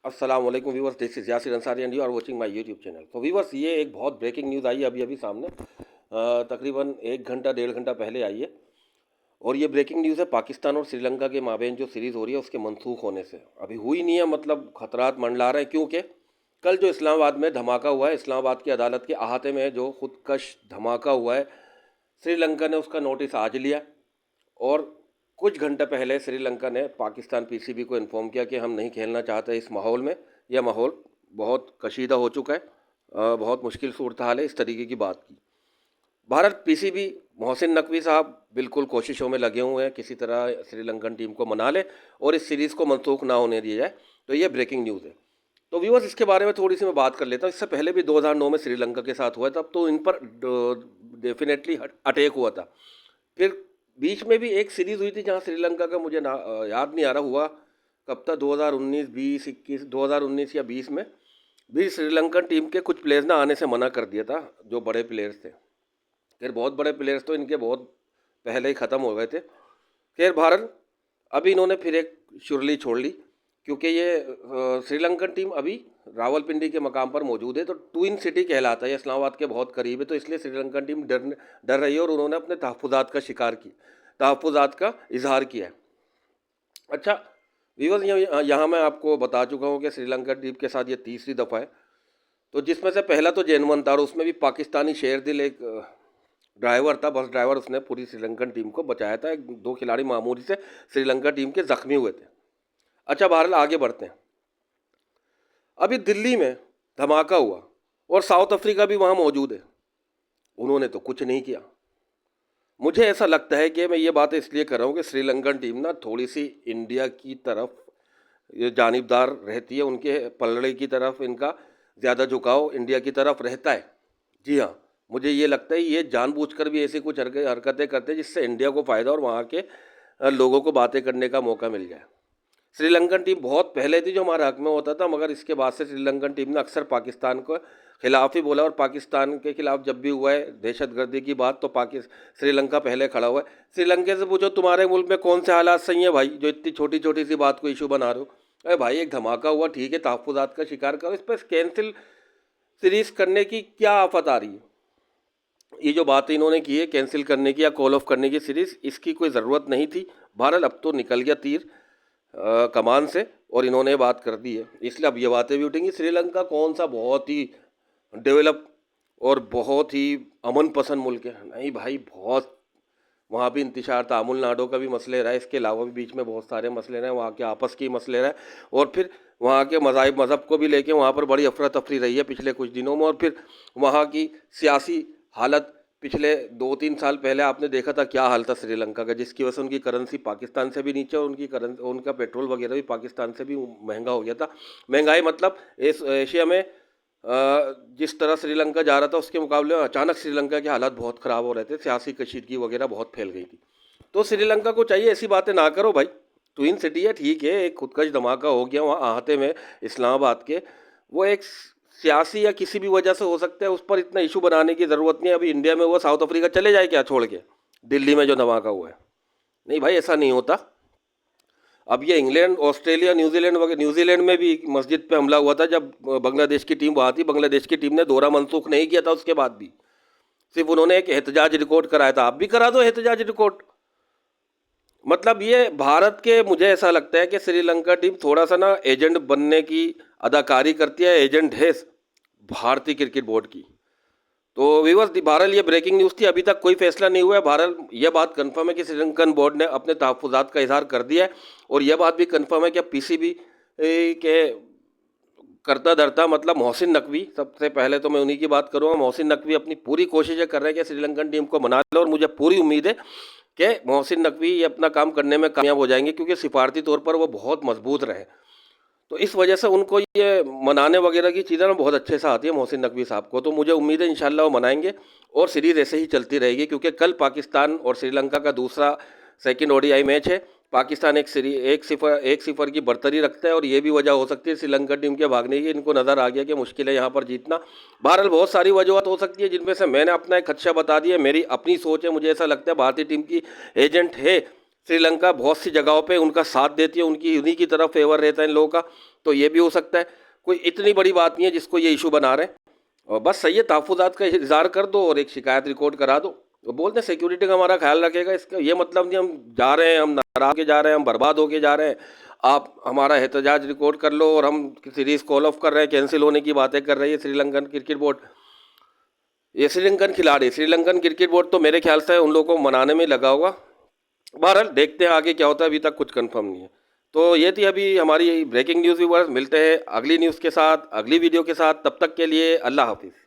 अस्सलाम वालेकुम viewers, this is Yasir Ansari and you are watching my YouTube channel. तो viewers, ये एक बहुत ब्रेकिंग न्यूज़ आई है अभी अभी सामने, तकरीबन 1 घंटा 1.5 घंटा पहले आई है। और ये ब्रेकिंग न्यूज़ है पाकिस्तान और श्रीलंका के माबेन जो सीरीज़ हो रही है उसके मनसूख होने से। अभी हुई नहीं है, मतलब खतरात मंडला रहे हैं, क्योंकि कल जो इस्लामाबाद में धमाका हुआ है, इस्लामाबाद की अदालत के अहाते में जो खुदकश धमाका हुआ है, श्रीलंका ने उसका नोटिस आज लिया। और कुछ घंटे पहले श्रीलंका ने पाकिस्तान पीसीबी को इन्फॉर्म किया कि हम नहीं खेलना चाहते इस माहौल में। यह माहौल बहुत कशीदा हो चुका है, बहुत मुश्किल सूरत हाल है, इस तरीके की बात की। भारत पीसीबी मोहसिन नकवी साहब बिल्कुल कोशिशों में लगे हुए हैं, किसी तरह श्रीलंकन टीम को मना ले और इस सीरीज़ को मनसूख ना होने दिया जाए। तो ये ब्रेकिंग न्यूज़ है। तो व्यूअर्स, इसके बारे में थोड़ी सी मैं बात कर लेता हूँ। इससे पहले भी 2009 में श्रीलंका के साथ हुआ, तब तो इन पर डेफिनेटली अटैक हुआ था। फिर बीच में भी एक सीरीज़ हुई थी जहाँ श्रीलंका का मुझे याद नहीं आ रहा हुआ कब था, 2019 20 21 2019 या 20 में भी श्रीलंकन टीम के कुछ प्लेयर्स ने आने से मना कर दिया था, जो बड़े प्लेयर्स थे। खैर बहुत बड़े प्लेयर्स तो इनके बहुत पहले ही ख़त्म हो गए थे। खैर भारत अभी इन्होंने फिर एक शुरली छोड़ ली, क्योंकि ये श्रीलंकन टीम अभी रावलपिंडी के मकाम पर मौजूद है। तो ट्विन सिटी कहलाता है, इस्लामाबाद के बहुत करीब है, तो इसलिए श्रीलंकन टीम डर रही है और उन्होंने अपने तहफ़्फ़ुज़ात का तहफ़्फ़ुज़ात का इजहार किया है। अच्छा व्यूअर्स, यहाँ मैं आपको बता चुका हूँ कि श्रीलंका टीम के साथ ये तीसरी दफ़ा है। तो जिसमें से पहला तो जेनवन था और उसमें भी पाकिस्तानी शेरदिल एक ड्राइवर था, बस ड्राइवर, उसने पूरी श्रीलंकन टीम को बचाया था। 2 खिलाड़ी मामूली से श्रीलंका टीम के ज़ख्मी हुए थे। अच्छा बहरहाल आगे बढ़ते हैं। अभी दिल्ली में धमाका हुआ और साउथ अफ्रीका भी वहाँ मौजूद है, उन्होंने तो कुछ नहीं किया। मुझे ऐसा लगता है कि मैं ये बात इसलिए कर रहा हूँ कि श्रीलंकन टीम ना थोड़ी सी इंडिया की तरफ ये जानिबदार रहती है, उनके पलड़े की तरफ इनका ज़्यादा झुकाव इंडिया की तरफ रहता है। जी हाँ, मुझे ये लगता है ये जानबूझकर भी ऐसी कुछ हरकतें करते हैं जिससे इंडिया को फ़ायदा और वहाँ के लोगों को बातें करने का मौका मिल जाए। श्रीलंकन टीम बहुत पहले थी जो हमारे हक में होता था, मगर इसके बाद से श्रीलंकन टीम ने अक्सर पाकिस्तान को खिलाफ ही बोला, और पाकिस्तान के खिलाफ जब भी हुआ है दहशतगर्दी की बात तो श्रीलंका पहले खड़ा हुआ है। श्रीलंका से पूछो तुम्हारे मुल्क में कौन से हालात सही हैं भाई, जो इतनी छोटी छोटी सी बात को इशू बना रहे हो। अरे भाई, एक धमाका हुआ, ठीक है, तहफ़्फ़ुज़ात का शिकार करो, इस पर कैंसिल सीरीज़ करने की क्या आफत आ रही है। ये जो बात इन्होंने की है कैंसिल करने की या कॉल ऑफ करने की सीरीज़, इसकी कोई ज़रूरत नहीं थी। भारत अब तो निकल गया तीर कमान से और इन्होंने बात कर दी है, इसलिए अब ये बातें भी उठेंगी। श्रीलंका कौन सा बहुत ही डेवलप और बहुत ही अमन पसंद मुल्क है, नहीं भाई, बहुत वहाँ भी इंतशार तमिलनाडु का भी मसले रहा है, इसके अलावा भी बीच में बहुत सारे मसले रहे, वहाँ के आपस के मसले रहे, और फिर वहाँ के मज़हब को भी लेके वहाँ पर बड़ी अफरा तफरी रही है पिछले कुछ दिनों में। और फिर वहाँ की सियासी हालत पिछले 2-3 साल पहले आपने देखा था क्या हाल था श्रीलंका का, जिसकी वजह से उनकी करेंसी पाकिस्तान से भी नीचे और उनका पेट्रोल वगैरह भी पाकिस्तान से भी महंगा हो गया था। महंगाई मतलब एशिया में जिस तरह श्रीलंका जा रहा था उसके मुकाबले में अचानक श्रीलंका के हालात बहुत ख़राब हो रहे थे, सियासी कशीदगी वगैरह बहुत फैल गई थी। तो श्रीलंका को चाहिए ऐसी बातें ना करो भाई, ट्विन सिटी है, ठीक है, एक खुदकश धमाका हो गया वहाँ आहते में इस्लामाबाद के, वो एक सियासी या किसी भी वजह से हो सकता है, उस पर इतना इशू बनाने की ज़रूरत नहीं है। अभी इंडिया में वो साउथ अफ्रीका चले जाए क्या छोड़ के, दिल्ली में जो धमाका हुआ है, नहीं भाई ऐसा नहीं होता। अब ये इंग्लैंड, ऑस्ट्रेलिया, न्यूजीलैंड वगैरह, न्यूजीलैंड में भी मस्जिद पे हमला हुआ था जब बांग्लादेश की टीम वहाँ थी, बांग्लादेश की टीम ने दौरा मनसूख नहीं किया था, उसके बाद भी सिर्फ उन्होंने एक एहतजाज रिकॉर्ड कराया था। आप भी करा दो एहतजाज रिकॉर्ड। मतलब ये भारत के, मुझे ऐसा लगता है कि श्रीलंका टीम थोड़ा सा ना एजेंट बनने की अदाकारी करती है, एजेंट है भारतीय क्रिकेट बोर्ड की। तो व्यूअर्स, बहरहाल ये ब्रेकिंग न्यूज़ थी, अभी तक कोई फैसला नहीं हुआ है। बहरहाल यह बात कंफर्म है कि श्रीलंकन बोर्ड ने अपने तहफ़्फ़ुज़ात का इजहार कर दिया है, और यह बात भी कंफर्म है कि अब पीसीबी के करता धरता मतलब मोहसिन नकवी, सबसे पहले तो मैं उन्हीं की बात करूँगा, मोहसिन नकवी अपनी पूरी कोशिशें कर रहे हैं कि श्रीलंकन टीम को मना ले, और मुझे पूरी उम्मीद है कि मोहसिन नकवी ये अपना काम करने में कामयाब हो जाएंगे, क्योंकि सिफारती तौर पर वो बहुत मजबूत रहे। तो इस वजह से उनको ये मनाने वगैरह की चीज़ें ना बहुत अच्छे से आती है मोहसिन नकवी साहब को। तो मुझे उम्मीद है इंशाल्लाह वो मनाएंगे और सीरीज़ ऐसे ही चलती रहेगी, क्योंकि कल पाकिस्तान और श्रीलंका का दूसरा सेकंड ओडीआई मैच है। पाकिस्तान 1-0 की बढ़तरी रखता है, और ये भी वजह हो सकती है श्रीलंका टीम के भागने की, इनको नज़र आ गया कि मुश्किल है यहाँ पर जीतना। बहरहाल बहुत सारी वजूहत हो सकती है, जिनमें से मैंने अपना एक खदशा बता दिया, मेरी अपनी सोच है। मुझे ऐसा लगता है भारतीय टीम की एजेंट है श्रीलंका बहुत सी जगहों पे उनका साथ देती है, उन्हीं की तरफ फेवर रहता है इन लोगों का, तो ये भी हो सकता है। कोई इतनी बड़ी बात नहीं है जिसको ये इशू बना रहे हैं। और बस सही है, तहफ़्फ़ुज़ात का इज़हार कर दो और एक शिकायत रिकॉर्ड करा दो। वो बोलते हैं सिक्योरिटी का हमारा ख्याल रखेगा, इसका ये मतलब नहीं हम जा रहे हैं, हम नाराज़ होके जा रहे हैं, हम बर्बाद होके जा रहे हैं, आप हमारा एहतजाज रिकॉर्ड कर लो और हम सीरीज़ कॉल ऑफ कर रहे हैं, कैंसिल होने की बातें कर रही है श्रीलंकन क्रिकेट बोर्ड। ये श्रीलंकन क्रिकेट बोर्ड तो मेरे ख्याल से उन लोगों को मनाने में लगा होगा। बहरहाल देखते हैं आगे क्या होता है, अभी तक कुछ कंफर्म नहीं है। तो ये थी अभी हमारी ब्रेकिंग न्यूज़ व्यूअर्स, मिलते हैं अगली न्यूज़ के साथ, अगली वीडियो के साथ, तब तक के लिए अल्लाह हाफिज़।